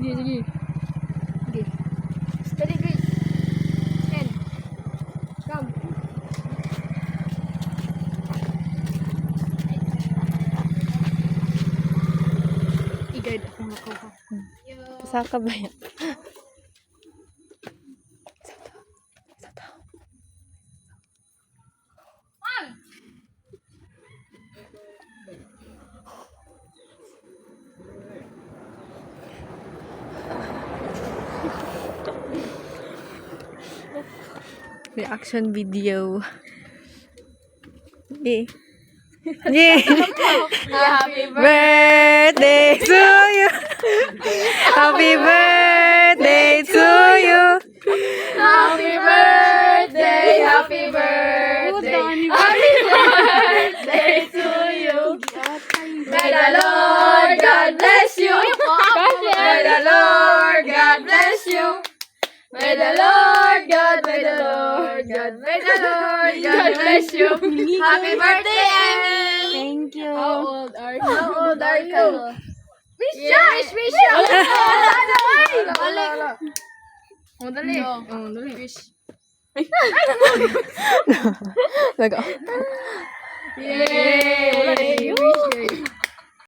Sige, sige. Sige. Steady, Grace. 10. Come. I-guide akong nakuha. Saka ba yan? Reaction video. Yeah. Yeah. Happy Birthday to you. Happy birthday to you. Happy birthday, happy birthday, happy birthday to you. May the Lord God bless you. May the Lord God bless you. May the Lord God, may the Lord God, may the Lord God bless you. Happy birthday, Emmy. Thank you. How old are you? Wish siya! Wish siya! Oh, dali. Oh, dali. Wish. Nag- Yay! Wala na yung wish.